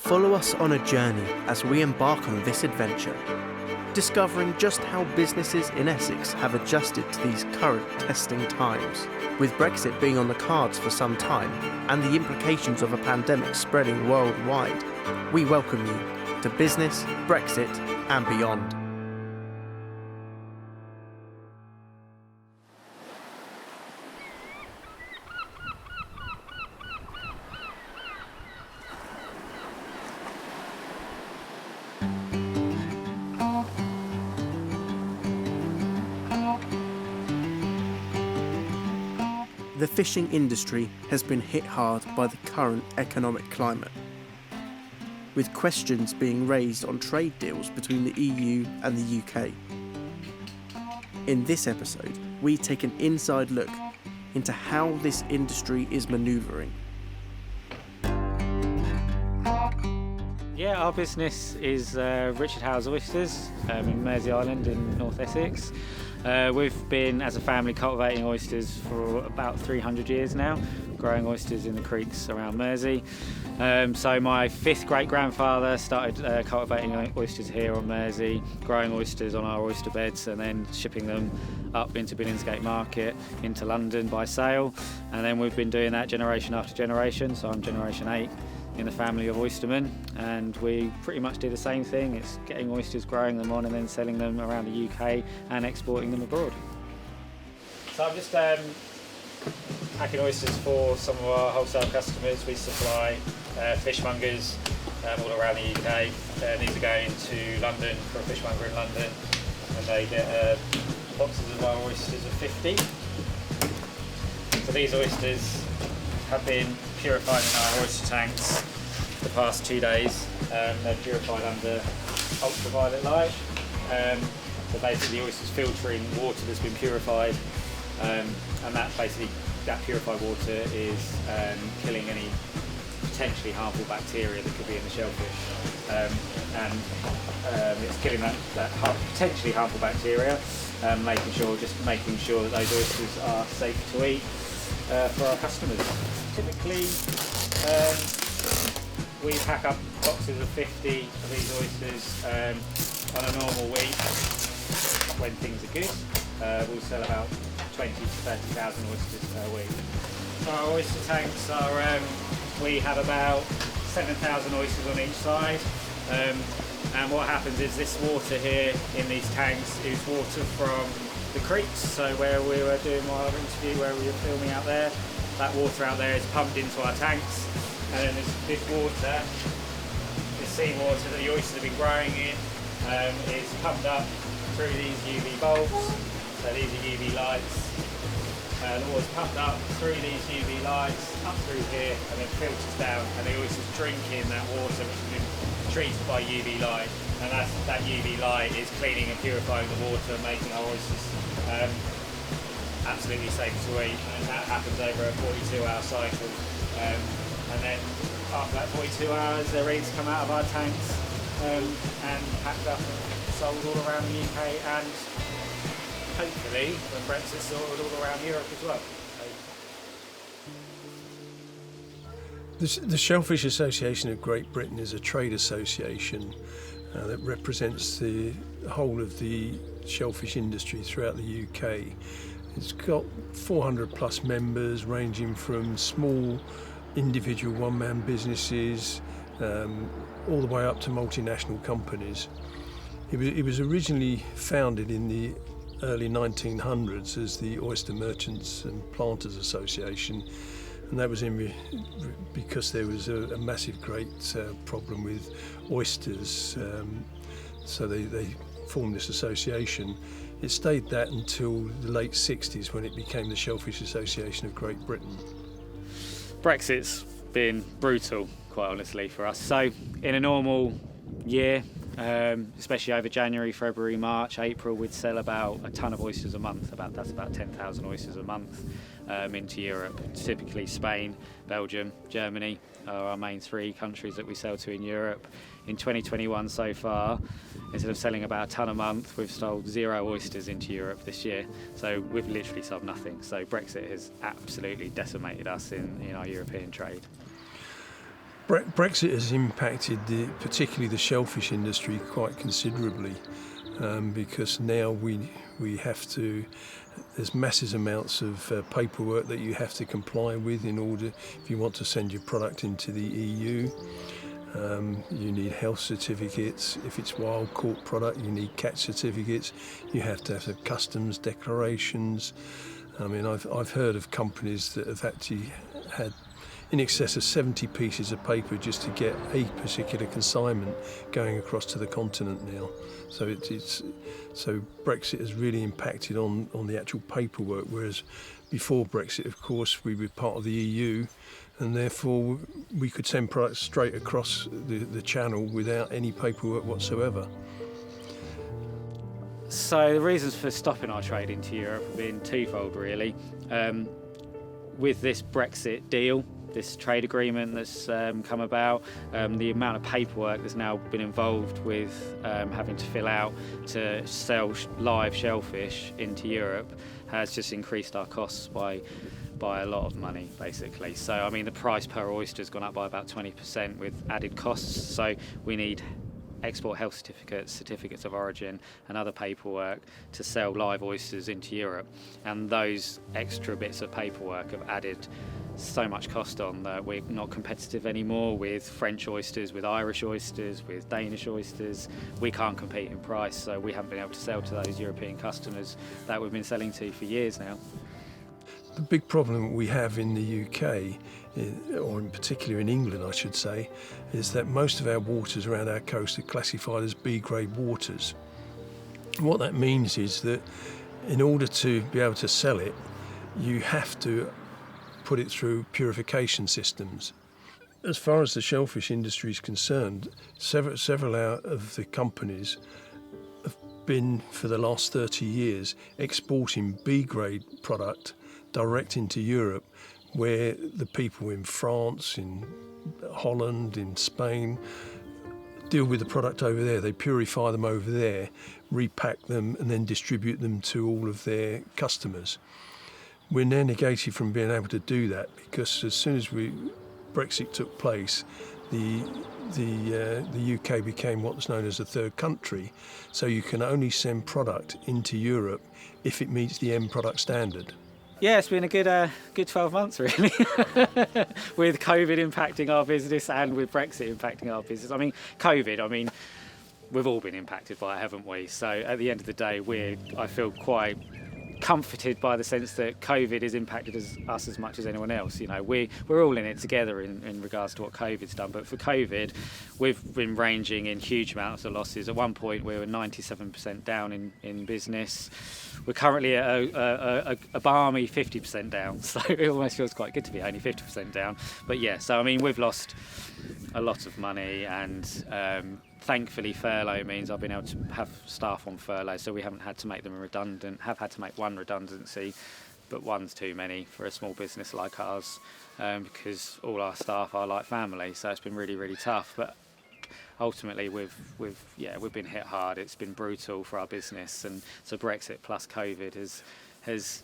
Follow us on a journey as we embark on this adventure, discovering just how businesses in Essex have adjusted to these current testing times. With Brexit being on the cards for some time and the implications of a pandemic spreading worldwide, we welcome you to Business, Brexit and Beyond. The fishing industry has been hit hard by the current economic climate, with questions being raised on trade deals between the EU and the UK. In this episode, we take an inside look into how this industry is manoeuvring. Yeah, our business is Richard Howe's Oysters in Mersey Island in North Essex. We've been, as a family, cultivating oysters for about 300 years now, growing oysters in the creeks around Mersey. So my fifth great-grandfather started cultivating oysters here on Mersey, growing oysters on our oyster beds and then shipping them up into Billingsgate Market, into London by sail. And then we've been doing that generation after generation, so I'm generation 8 in the family of oystermen, and we pretty much do the same thing. It's getting oysters, growing them on and then selling them around the UK and exporting them abroad. So I'm just packing oysters for some of our wholesale customers. We supply fishmongers all around the UK. These are going to London for a fishmonger in London, and they get boxes of our oysters of 50. So these oysters have been purified in our oyster tanks the past 2 days. They're purified under ultraviolet light. So basically the oysters filtering water that's been purified, and that purified water is killing any potentially harmful bacteria that could be in the shellfish. It's killing that potentially harmful bacteria, making sure that those oysters are safe to eat for our customers. Typically, we pack up boxes of 50 of these oysters on a normal week. When things are good, we'll sell about 20 to 30,000 oysters per week. So our oyster tanks are, we have about 7,000 oysters on each side. And what happens is this water here in these tanks is water from the creeks. So where we were doing our interview, where we were filming out there, that water out there is pumped into our tanks, and then this water, this seawater that the oysters have been growing in, is pumped up through these UV bulbs. So these are UV lights. The water's pumped up through these UV lights, up through here, and then filters down, and the oysters drink in that water which has been treated by UV light, and that UV light is cleaning and purifying the water, making our oysters absolutely safe to eat, and that happens over a 42-hour cycle. And then after that 42 hours, they're ready to come out of our tanks and packed up and sold all around the UK, and hopefully when Brexit's sorted, all around Europe as well. The Shellfish Association of Great Britain is a trade association that represents the whole of the shellfish industry throughout the UK. It's got 400 plus members, ranging from small individual one-man businesses all the way up to multinational companies. It was originally founded in the early 1900s as the Oyster Merchants and Planters Association, and that was because there was a massive great problem with oysters, so they formed this association. It stayed that until the late 60s, when it became the Shellfish Association of Great Britain. Brexit's been brutal, quite honestly, for us. So in a normal year, especially over January, February, March, April, we'd sell about a ton of oysters a month. That's about 10,000 oysters a month into Europe. Typically Spain, Belgium, Germany are our main three countries that we sell to in Europe. In 2021 so far, instead of selling about a ton a month, we've sold 0 oysters into Europe this year. So we've literally sold nothing. So Brexit has absolutely decimated us in our European trade. Brexit has impacted particularly the shellfish industry quite considerably, because now we have to. There's massive amounts of paperwork that you have to comply with in order if you want to send your product into the EU. You need health certificates. If it's wild caught product, you need catch certificates. You have to have customs declarations. I mean, I've heard of companies that have actually had in excess of 70 pieces of paper just to get a particular consignment going across to the continent now. So so Brexit has really impacted on the actual paperwork, whereas before Brexit, of course, we were part of the EU, and therefore we could send products straight across the channel without any paperwork whatsoever. So the reasons for stopping our trade into Europe have been twofold, really. With this Brexit deal, this trade agreement that's come about, the amount of paperwork that's now been involved with having to fill out to sell live shellfish into Europe has just increased our costs by a lot of money, basically. So, I mean, the price per oyster has gone up by about 20% with added costs. So we need export health certificates, certificates of origin and other paperwork to sell live oysters into Europe. And those extra bits of paperwork have added so much cost on that we're not competitive anymore with French oysters, with Irish oysters, with Danish oysters. We can't compete in price, so we haven't been able to sell to those European customers that we've been selling to for years now. The big problem we have in the UK, or in particular in England I should say, is that most of our waters around our coast are classified as B-grade waters. What that means is that in order to be able to sell it, you have to put it through purification systems. As far as the shellfish industry is concerned, several of the companies have been for the last 30 years exporting B-grade product direct into Europe, where the people in France, in Holland, in Spain deal with the product over there. They purify them over there, repack them and then distribute them to all of their customers. We're now negated from being able to do that because as soon as Brexit took place, the UK became what's known as a third country, so you can only send product into Europe if it meets the end product standard. Yeah, it's been a good 12 months really, with COVID impacting our business and with Brexit impacting our business. I mean, COVID, we've all been impacted by it, haven't we? So at the end of the day, I feel quite comforted by the sense that COVID has impacted us as much as anyone else. You know, we're all in it together in regards to what COVID's done. But for COVID, we've been ranging in huge amounts of losses. At one point, we were 97% down in business. We're currently at a balmy 50% down. So it almost feels quite good to be only 50% down. But yeah, so I mean, we've lost a lot of money, and thankfully furlough means I've been able to have staff on furlough, so we haven't had to make them redundant. Have had to make one redundancy, but one's too many for a small business like ours, because all our staff are like family, so it's been really, really tough. But ultimately we've been hit hard. It's been brutal for our business, and so Brexit plus COVID has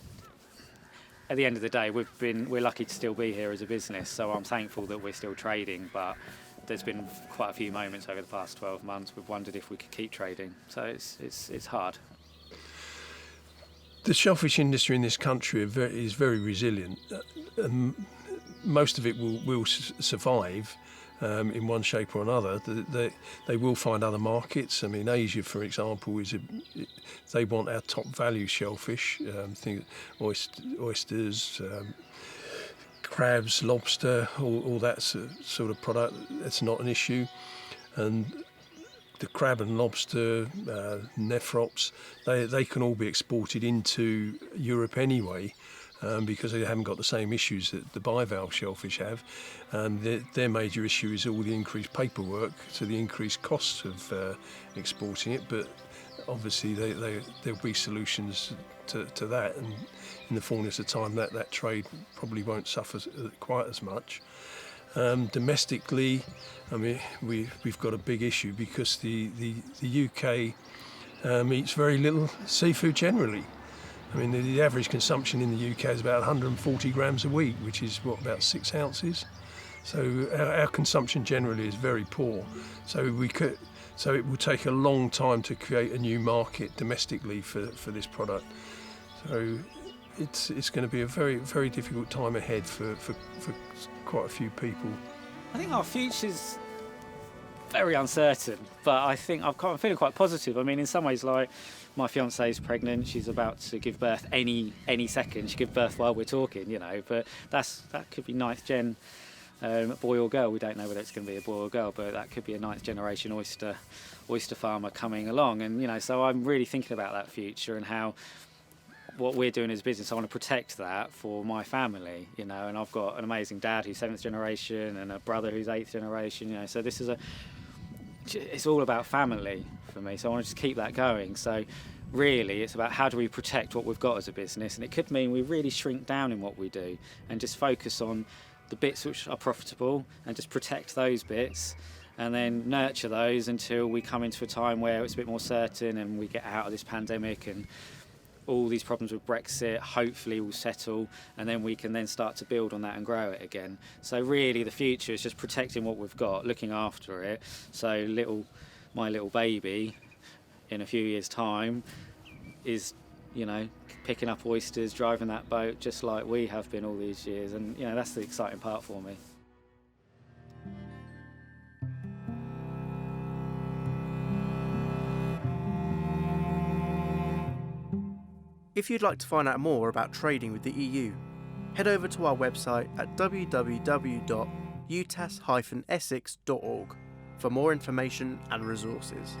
at the end of the day we're lucky to still be here as a business, so I'm thankful that we're still trading. But there's been quite a few moments over the past 12 months we've wondered if we could keep trading, so it's hard. The shellfish industry in this country is very resilient. Most of it will survive in one shape or another. They will find other markets. I mean, Asia, for example, they want our top value shellfish, oysters, crabs, lobster, all that sort of product. That's not an issue. And the crab and lobster, nephrops, they can all be exported into Europe anyway, because they haven't got the same issues that the bivalve shellfish have. Their major issue is all the increased paperwork, so the increased costs of exporting it. But obviously there'll be solutions to that, and in the fullness of time that trade probably won't suffer quite as much. Domestically, I mean, we've got a big issue because the UK eats very little seafood generally. I mean, the average consumption in the UK is about 140 grams a week, which is about 6 ounces. So our consumption generally is very poor. So it will take a long time to create a new market domestically for this product. So it's going to be a very, very difficult time ahead for quite a few people. I think our future's very uncertain, but I think I'm feeling quite positive. I mean, in some ways, like, my fiance's pregnant, she's about to give birth any second. She give birth while we're talking, you know, but that could be ninth gen boy or girl. We don't know whether it's going to be a boy or girl, but that could be a ninth generation oyster farmer coming along. And, you know, so I'm really thinking about that future and how what we're doing as a business, I want to protect that for my family, you know, and I've got an amazing dad who's 7th generation and a brother who's 8th generation, you know, so it's all about family for me, so I want to just keep that going. So really it's about how do we protect what we've got as a business, and it could mean we really shrink down in what we do and just focus on the bits which are profitable and just protect those bits and then nurture those until we come into a time where it's a bit more certain and we get out of this pandemic and all these problems with Brexit hopefully will settle, and then we can then start to build on that and grow it again. So really the future is just protecting what we've got, looking after it. So my little baby in a few years' time is, you know, picking up oysters, driving that boat just like we have been all these years, and, you know, that's the exciting part for me. If you'd like to find out more about trading with the EU, head over to our website at www.utas-essex.org for more information and resources.